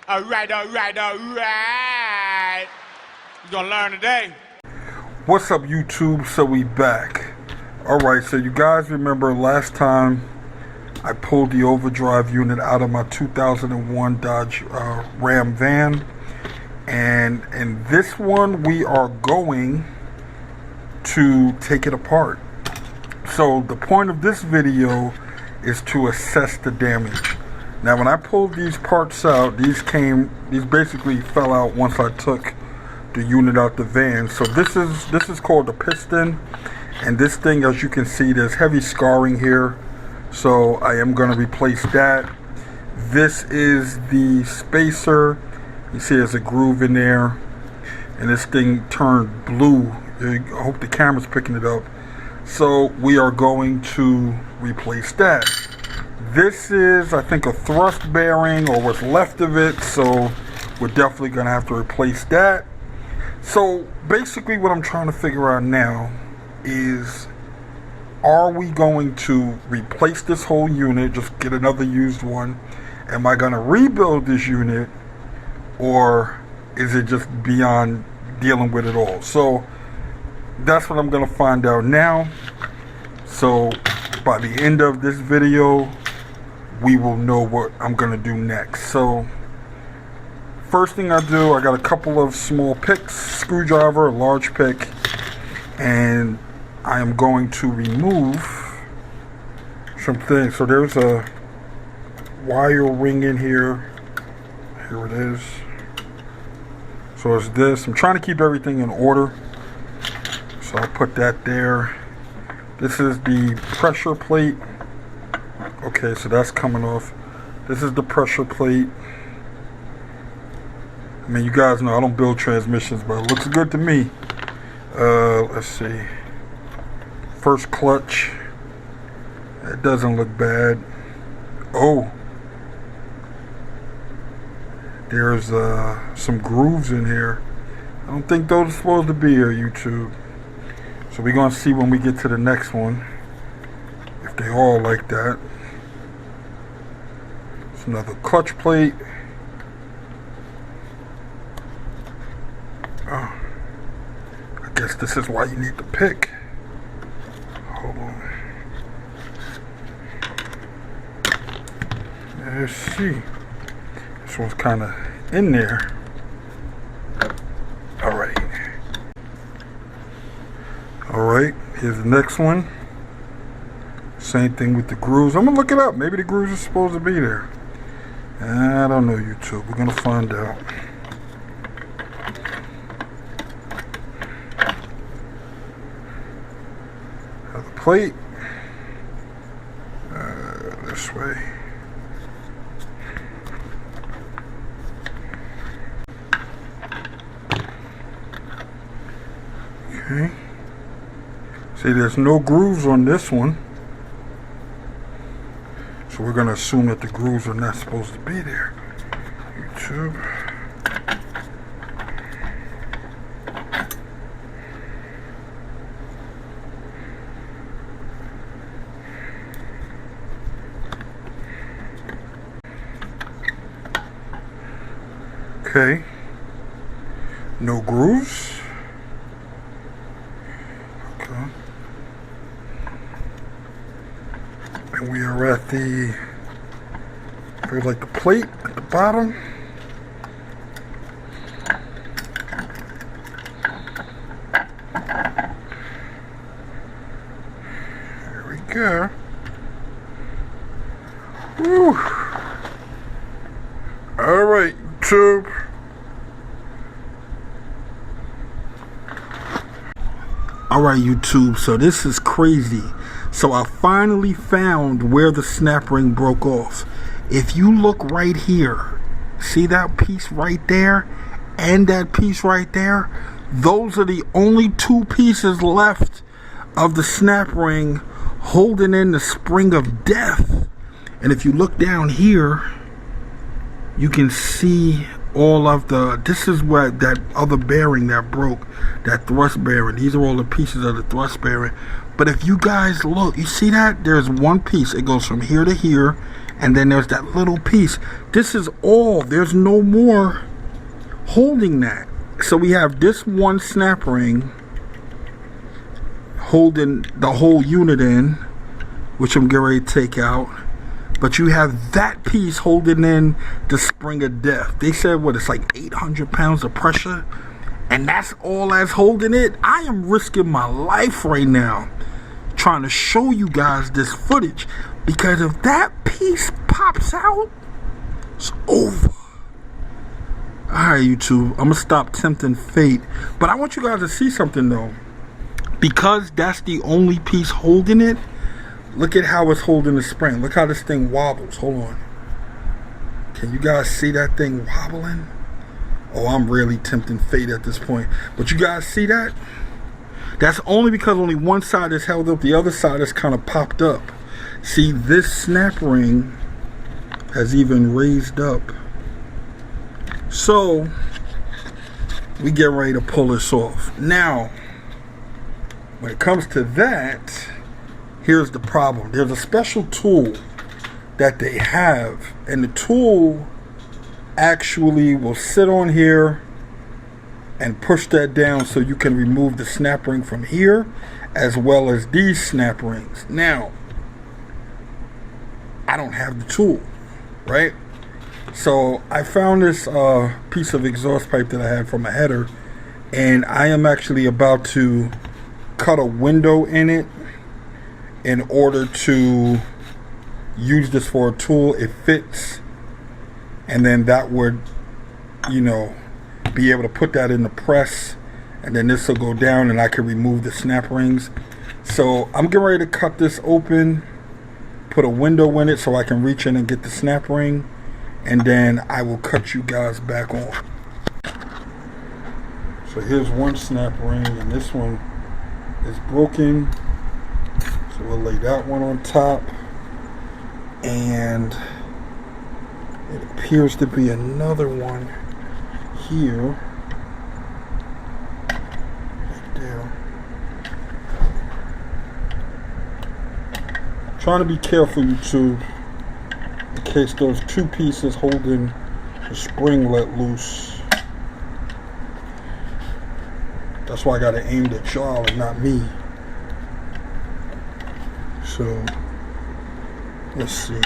Alright. You gonna learn today. What's up, YouTube? So we back. Alright, so you guys remember last time I pulled the Overdrive unit out of my 2001 Dodge Ram van. And in this one, we are going to take it apart. So the point of this video is to assess the damage. Now, when I pulled these parts out, these basically fell out once I took the unit out the van. So this is called the piston, and this thing, as you can see, there's heavy scarring here. So I am going to replace that. This is the spacer. You see there's a groove in there, and this thing turned blue. I hope the camera's picking it up. So we are going to replace that. This is, I think, a thrust bearing or what's left of it, so we're definitely going to have to replace that. So basically what I'm trying to figure out now is, are we going to replace this whole unit, just get another used one? Am I going to rebuild this unit, or is it just beyond dealing with it all? So that's what I'm going to find out now. So by the end of this video, we will know what I'm going to do next. So first thing I do, I got a couple of small picks, screwdriver, a large pick, and I am going to remove some things. So there's a wire ring in here. Here it is. So it's this. I'm trying to keep everything in order, so I'll put that there. This is the pressure plate. Okay, so that's coming off. This is the pressure plate. I mean, you guys know I don't build transmissions, but it looks good to me. Let's see. First clutch. It doesn't look bad. Oh. There's some grooves in here. I don't think those are supposed to be here, YouTube. So we're going to see when we get to the next one if they all like that. It's another clutch plate. Oh, I guess this is why you need the pick. Hold on. Let's see. This one's kind of in there. Alright, here's the next one. Same thing with the grooves. I'm going to look it up. Maybe the grooves are supposed to be there. I don't know, YouTube. We're going to find out. Have the plate. This way. Okay. See, there's no grooves on this one. So we're going to assume that the grooves are not supposed to be there. YouTube. Okay. No grooves. And we are at the, feels like the plate at the bottom. There we go. Whew. All right, YouTube. All right, YouTube. So this is crazy. So I finally found where the snap ring broke off. If you look right here, see that piece right there and that piece right there? Those are the only two pieces left of the snap ring holding in the spring of death. And if you look down here, you can see all of the, this is what that other bearing that broke, that thrust bearing. These are all the pieces of the thrust bearing. But if you guys look, you see that? There's one piece. It goes from here to here, and then there's that little piece. This is all. There's no more holding that. So we have this one snap ring holding the whole unit in, which I'm getting ready to take out. But you have that piece holding in the spring of death. They said, what, it's like 800 pounds of pressure? And that's all that's holding it? I am risking my life right now trying to show you guys this footage. Because if that piece pops out, it's over. Alright, YouTube, I'm going to stop tempting fate. But I want you guys to see something, though. Because that's the only piece holding it, look at how it's holding the spring. Look how this thing wobbles. Hold on. Can you guys see that thing wobbling? Oh, I'm really tempting fate at this point. But you guys see that? That's only because only one side is held up. The other side is kind of popped up. See, this snap ring has even raised up. So, we get ready to pull this off. Now, when it comes to that, here's the problem. There's a special tool that they have, and the tool actually will sit on here and push that down so you can remove the snap ring from here as well as these snap rings. Now, I don't have the tool, right? So I found this piece of exhaust pipe that I had from a header, and I am actually about to cut a window in it in order to use this for a tool. It fits, and then that would, you know, be able to put that in the press, and then this will go down and I can remove the snap rings. So I'm getting ready to cut this open, put a window in it so I can reach in and get the snap ring, and then I will cut you guys back on. So here's one snap ring, and this one is broken, so we'll lay that one on top, and it appears to be another one here, right there. Trying to be careful, YouTube, in case those two pieces holding the spring let loose. That's why I got it aimed at y'all and not me. So, let's see.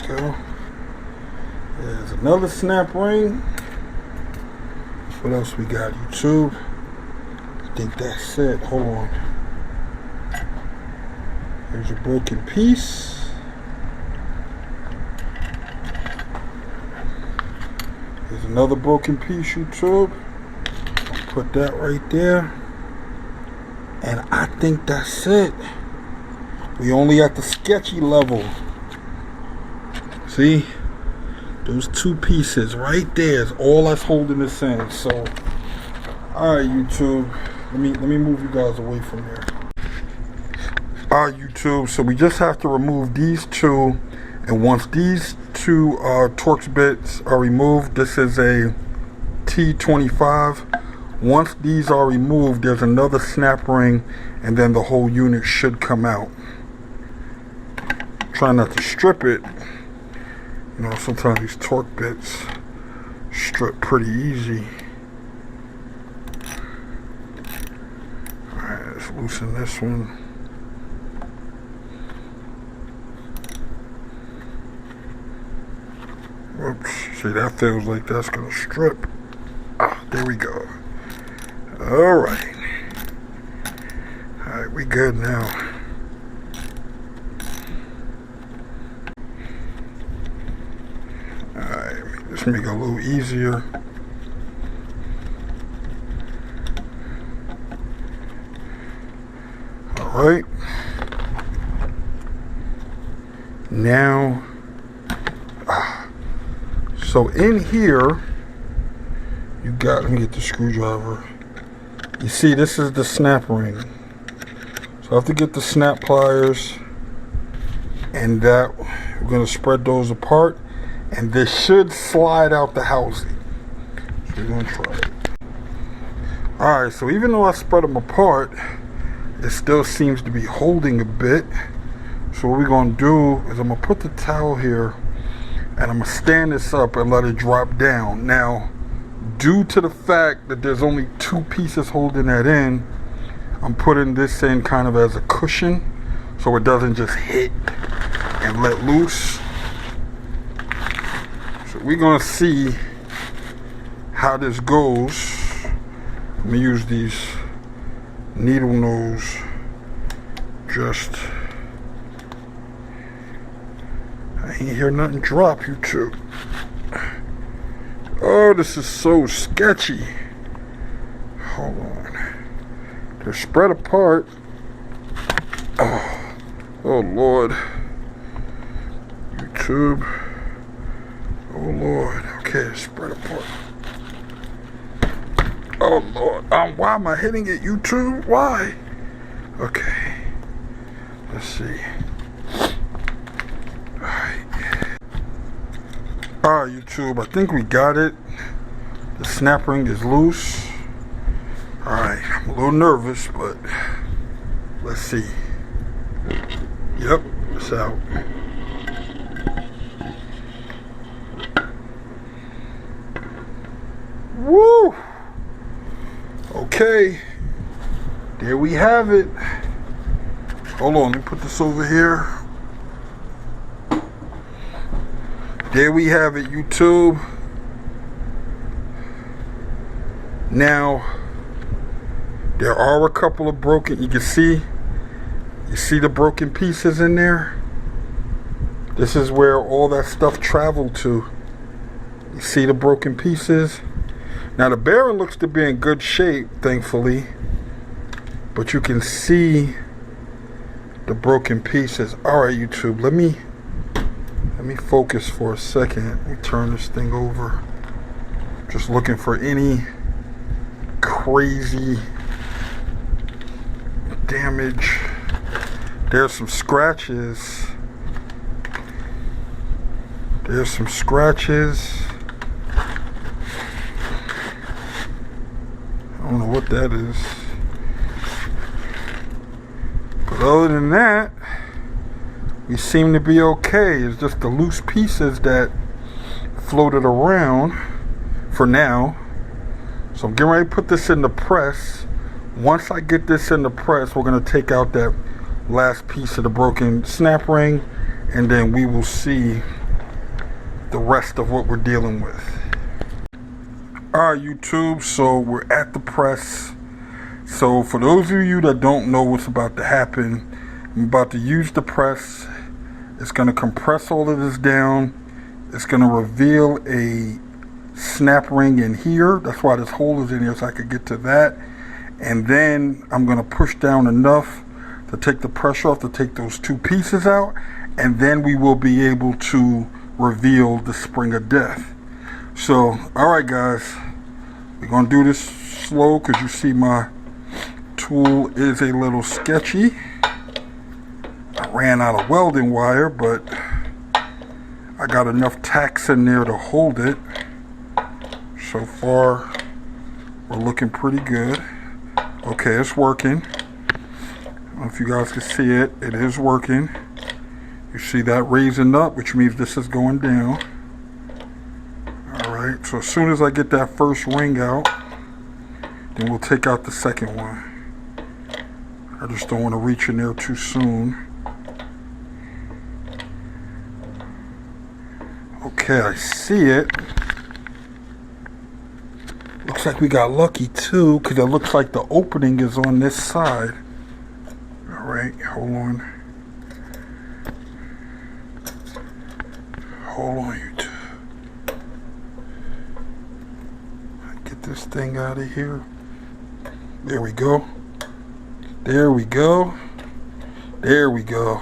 There we go. There's another snap ring. What else we got, YouTube? I think that's it. Hold on. Here's a broken piece. There's another broken piece, YouTube. I'll put that right there. And I think that's it. We only at the sketchy level. See? Those two pieces right there is all that's holding this in. So, alright, YouTube. Let me move you guys away from here. Alright, YouTube. So we just have to remove these two. And once these two Torx bits are removed, this is a T25. Once these are removed, there's another snap ring, and then the whole unit should come out. Try not to strip it. You know, sometimes these Torx bits strip pretty easy. Alright, let's loosen this one. Oops, see, that feels like that's gonna strip. Ah, there we go. Alright. Alright, we good now. Alright, this make it a little easier. Alright. Now, so in here, you got, let me get the screwdriver. You see, this is the snap ring. So I have to get the snap pliers, and that, we're gonna spread those apart, and this should slide out the housing. So we're gonna try it. Alright, so even though I spread them apart, it still seems to be holding a bit. So what we're gonna do is I'm gonna put the towel here and I'm gonna stand this up and let it drop down. Now, due to the fact that there's only 2 pieces holding that in, I'm putting this in kind of as a cushion so it doesn't just hit and let loose. So we're gonna see how this goes. Let me use these needle nose I ain't hear nothing drop, YouTube. Oh, this is so sketchy. Hold on. They're spread apart. Oh Lord. YouTube. Oh Lord. Okay, spread apart. Oh Lord. Why am I hitting it, YouTube? Why? Okay. Let's see. Alright, YouTube. I think we got it. The snap ring is loose. Alright. I'm a little nervous, but let's see. Yep. It's out. Woo! Okay. There we have it. Hold on, let me put this over here. There we have it, YouTube. Now, there are a couple of broken, you see the broken pieces in there? This is where all that stuff traveled to. You see the broken pieces? Now the bearing looks to be in good shape, thankfully. But you can see the broken pieces. Alright, YouTube, let me focus for a second. Let me turn this thing over. Just looking for any crazy damage. There's some scratches. There's some scratches. I don't know what that is. But other than that, we seem to be okay. It's just the loose pieces that floated around for now. So I'm getting ready to put this in the press. Once I get this in the press, we're going to take out that last piece of the broken snap ring, and then we will see the rest of what we're dealing with. Alright, YouTube, so we're at the press. So for those of you that don't know what's about to happen, I'm about to use the press. It's going to compress all of this down. It's going to reveal a snap ring in here. That's why this hole is in here, so I could get to that. And then I'm going to push down enough to take the pressure off, to take those 2 pieces out. And then we will be able to reveal the spring of death. So, alright guys, we're going to do this slow because you see my tool is a little sketchy. I ran out of welding wire, but I got enough tacks in there to hold it. So far, we're looking pretty good. Okay, it's working. I don't know if you guys can see it. It is working. You see that raising up, which means this is going down. Alright, so as soon as I get that first ring out, then we'll take out the second one. I just don't want to reach in there too soon. Okay, I see it. Looks like we got lucky too, because it looks like the opening is on this side. Alright, hold on. Hold on, you two. Get this thing out of here. There we go. There we go. There we go.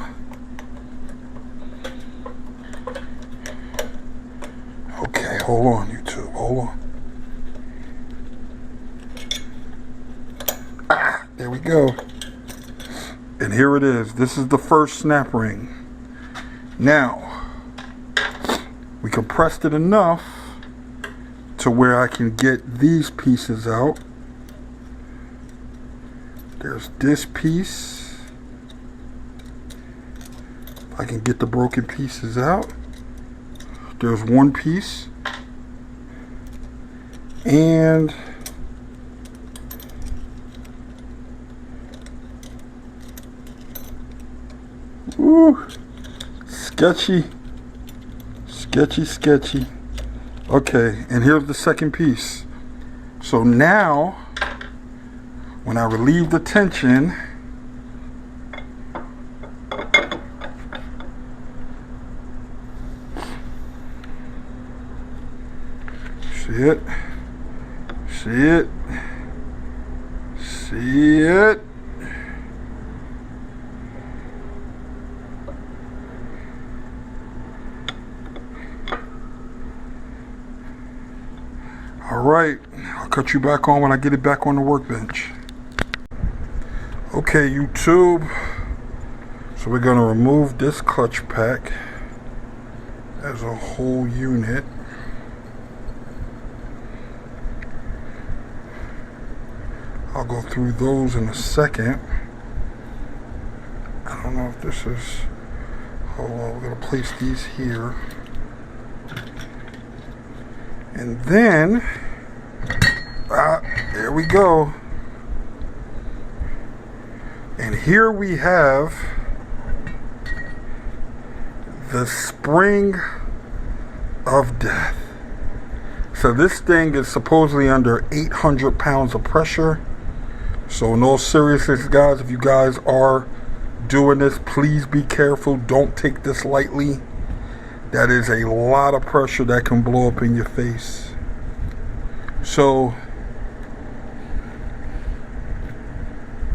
Okay, hold on, you two. Hold on. There we go. And here it is. This is the first snap ring. Now, we compressed it enough to where I can get these pieces out. There's this piece. If I can get the broken pieces out. There's one piece. And ooh, sketchy. Sketchy. Okay, and here's the second piece. So now, when I relieve the tension, see it? See it? See it? Alright, I'll cut you back on when I get it back on the workbench. Okay, YouTube. So we're going to remove this clutch pack as a whole unit. I'll go through those in a second. I don't know if this is... Hold on, we're going to place these here. And then... there we go. And here we have the spring of death. So this thing is supposedly under 800 pounds of pressure. So in all seriousness, guys, if you guys are doing this, please be careful. Don't take this lightly. That is a lot of pressure that can blow up in your face. So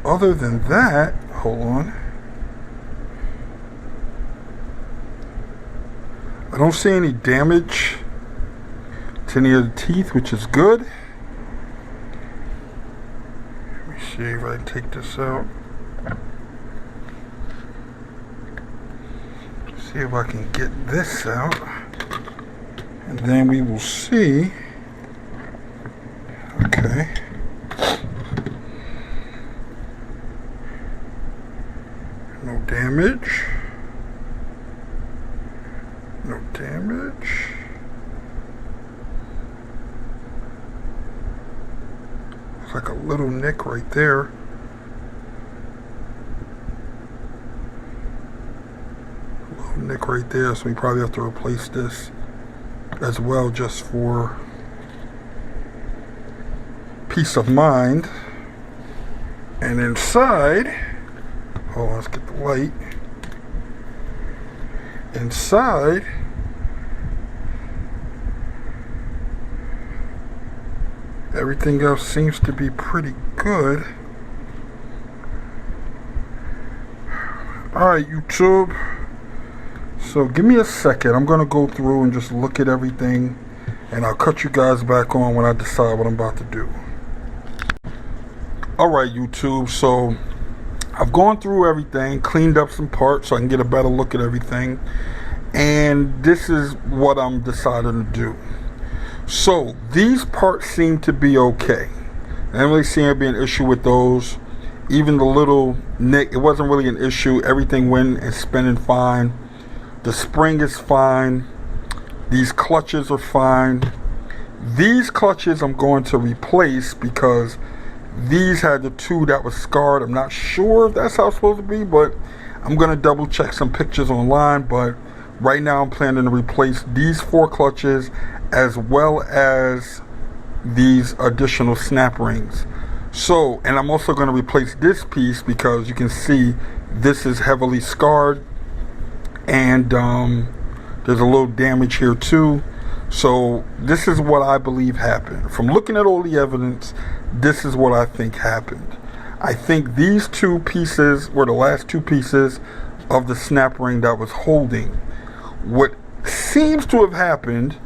other than that, hold on. I don't see any damage to any of the teeth, which is good. Let me see if I can take this out. See if I can get this out. And then we will see. Okay. No damage. No damage. Looks like a little nick right there. A little nick right there, so we probably have to replace this as well, just for peace of mind. And inside, hold on, let's get the light. Inside, everything else seems to be pretty good. Alright, YouTube. So give me a second. I'm going to go through and just look at everything. And I'll cut you guys back on when I decide what I'm about to do. Alright, YouTube. So I've gone through everything, cleaned up some parts so I can get a better look at everything. And this is what I'm deciding to do. So these parts seem to be okay. I didn't really see there be an issue with those. Even the little nick, it wasn't really an issue. Everything went and spinning fine. The spring is fine. These clutches are fine. These clutches I'm going to replace because these had the two that was scarred. I'm not sure if that's how it's supposed to be, but I'm going to double check some pictures online. But right now I'm planning to replace these 4 clutches as well as these additional snap rings. So, and I'm also going to replace this piece because you can see this is heavily scarred, and there's a little damage here too. So this is what I believe happened. From looking at all the evidence, this is what I think happened. I think these 2 pieces were the last 2 pieces of the snap ring that was holding. What seems to have happened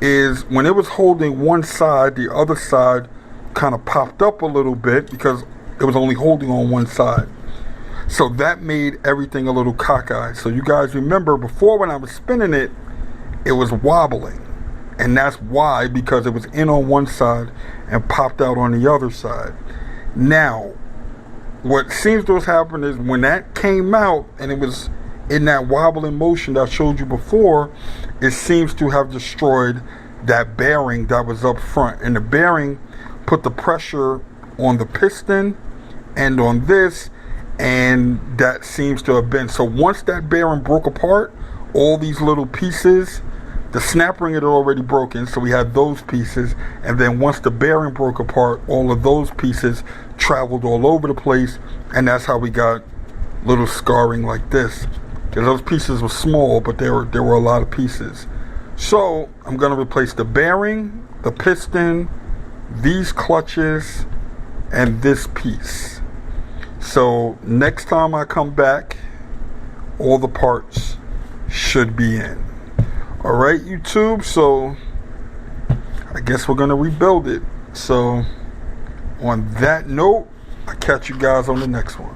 is when it was holding one side, the other side kind of popped up a little bit because it was only holding on one side. So that made everything a little cockeyed. So you guys remember before when I was spinning it, it was wobbling. And that's why, because it was in on one side and popped out on the other side. Now, what seems to have happened is when that came out and it was in that wobbling motion that I showed you before, it seems to have destroyed that bearing that was up front. And the bearing put the pressure on the piston and on this, and that seems to have been. So once that bearing broke apart, all these little pieces, the snap ring had already broken, so we had those pieces, and then once the bearing broke apart, all of those pieces traveled all over the place, and that's how we got little scarring like this. Because those pieces were small, but there were a lot of pieces. So I'm going to replace the bearing, the piston, these clutches, and this piece. So next time I come back, all the parts should be in. Alright, YouTube, so I guess we're going to rebuild it. So on that note, I'll catch you guys on the next one.